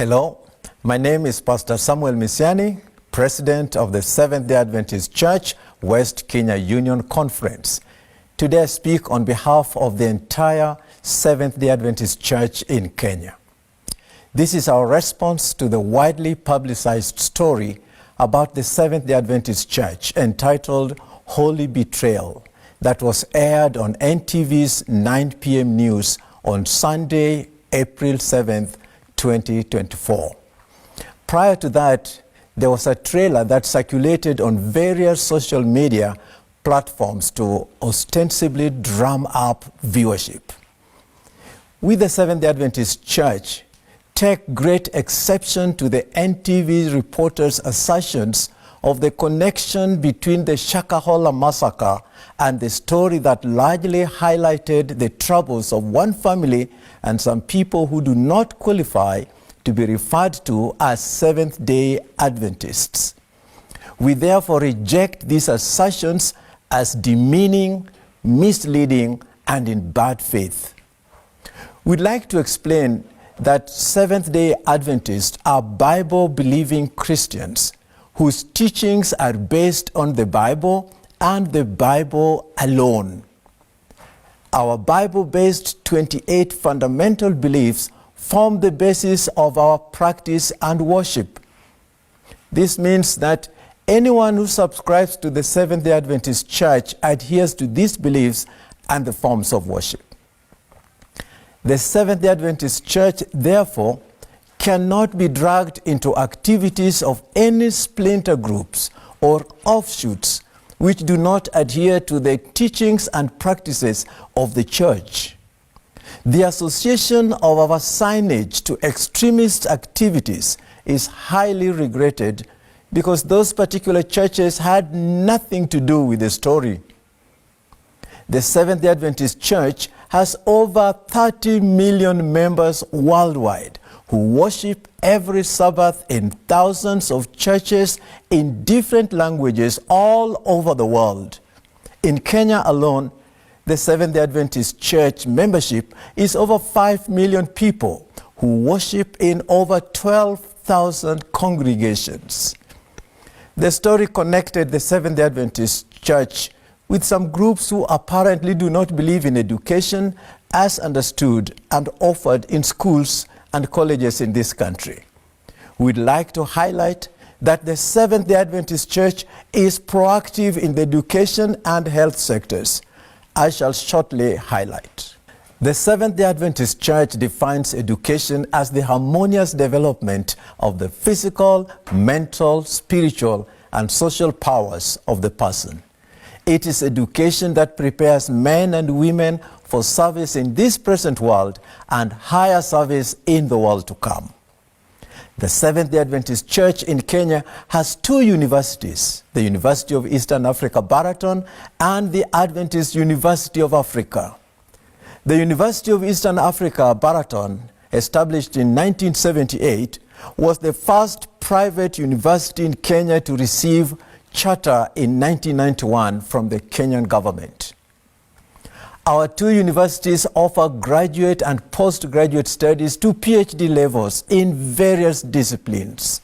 Hello, my name is Pastor Samuel Misiani, President of the Seventh-day Adventist Church, West Kenya Union Conference. Today I speak on behalf of the entire Seventh-day Adventist Church in Kenya. This is our response to the widely publicized story about the Seventh-day Adventist Church entitled Holy Betrayal that was aired on NTV's 9 p.m. news on Sunday, April 7th, 2024. Prior to that, there was a trailer that circulated on various social media platforms to ostensibly drum up viewership. We, the Seventh-day Adventist Church, take great exception to the NTV reporter's assertions of the connection between the Shakahola massacre and the story that largely highlighted the troubles of one family and some people who do not qualify to be referred to as Seventh-day Adventists. We therefore reject these assertions as demeaning, misleading, and in bad faith. We'd like to explain that Seventh-day Adventists are Bible-believing Christians whose teachings are based on the Bible and the Bible alone. Our Bible-based 28 fundamental beliefs form the basis of our practice and worship. This means that anyone who subscribes to the Seventh-day Adventist Church adheres to these beliefs and the forms of worship. The Seventh-day Adventist Church, therefore, cannot be dragged into activities of any splinter groups or offshoots which do not adhere to the teachings and practices of the church. The association of our signage to extremist activities is highly regretted because those particular churches had nothing to do with the story. The Seventh-day Adventist Church has over 30 million members worldwide who worship every Sabbath in thousands of churches in different languages all over the world. In Kenya alone, the Seventh-day Adventist Church membership is over 5 million people who worship in over 12,000 congregations. The story connected the Seventh-day Adventist Church with some groups who apparently do not believe in education as understood and offered in schools and colleges in this country. We'd like to highlight that the Seventh-day Adventist Church is proactive in the education and health sectors. I shall shortly highlight. The Seventh-day Adventist Church defines education as the harmonious development of the physical, mental, spiritual, and social powers of the person. It is education that prepares men and women for service in this present world and higher service in the world to come. The Seventh-day Adventist Church in Kenya has two universities, the University of Eastern Africa, Baraton, and the Adventist University of Africa. The University of Eastern Africa, Baraton, established in 1978, was the first private university in Kenya to receive charter in 1991 from the Kenyan government. Our two universities offer graduate and postgraduate studies to PhD levels in various disciplines.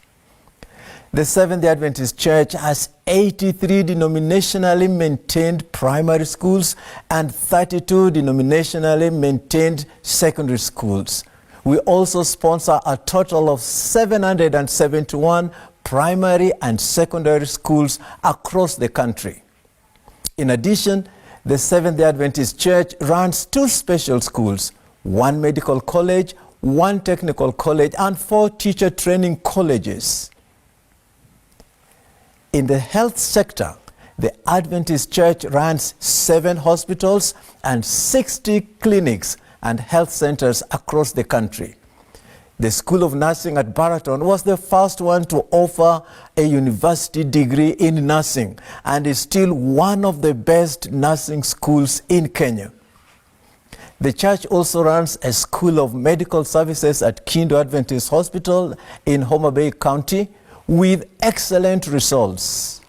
The Seventh-day Adventist Church has 83 denominationally maintained primary schools and 32 denominationally maintained secondary schools. We also sponsor a total of 771 primary and secondary schools across the country. In addition, the Seventh-day Adventist Church runs two special schools, one medical college, one technical college, and 4 teacher training colleges. In the health sector, the Adventist Church runs 7 hospitals and 60 clinics and health centers across the country. The School of Nursing at Baraton was the first one to offer a university degree in nursing and is still one of the best nursing schools in Kenya. The church also runs a School of Medical Services at Kindo Adventist Hospital in Homa Bay County with excellent results.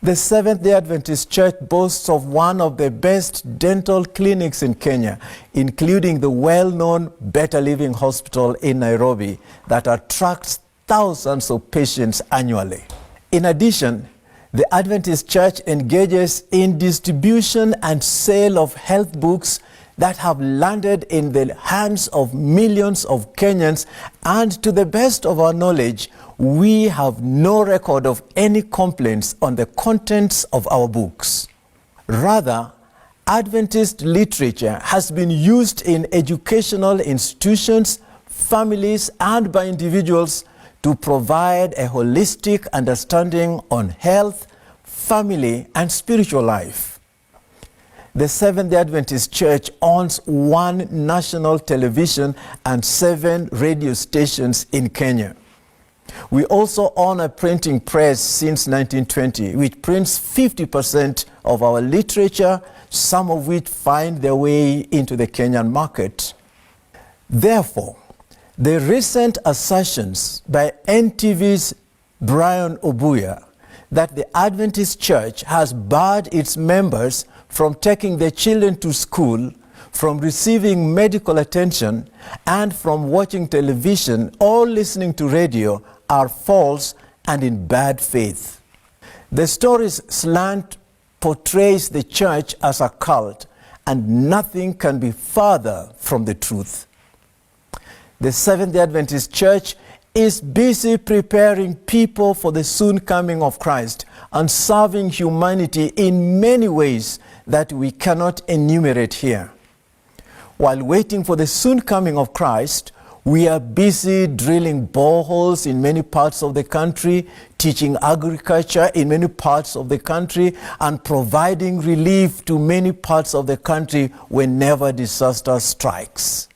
The Seventh-day Adventist Church boasts of one of the best dental clinics in Kenya, including the well-known Better Living Hospital in Nairobi that attracts thousands of patients annually. In addition, the Adventist Church engages in distribution and sale of health books that have landed in the hands of millions of Kenyans, and to the best of our knowledge, we have no record of any complaints on the contents of our books. Rather, Adventist literature has been used in educational institutions, families, and by individuals to provide a holistic understanding on health, family, and spiritual life. The Seventh-day Adventist Church owns 1 national television and 7 radio stations in Kenya. We also own a printing press since 1920, which prints 50% of our literature, some of which find their way into the Kenyan market. Therefore, the recent assertions by NTV's Brian Obuya that the Adventist Church has barred its members from taking their children to school, from receiving medical attention, and from watching television or listening to radio are false and in bad faith. The story's slant portrays the church as a cult, and nothing can be further from the truth. The Seventh-day Adventist Church is busy preparing people for the soon coming of Christ and serving humanity in many ways that we cannot enumerate here. While waiting for the soon coming of Christ, we are busy drilling boreholes in many parts of the country, teaching agriculture in many parts of the country, and providing relief to many parts of the country whenever disaster strikes.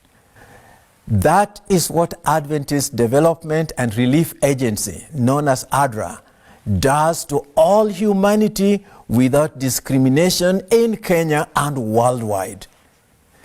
That is what Adventist Development and Relief Agency, known as ADRA, does to all humanity without discrimination in Kenya and worldwide.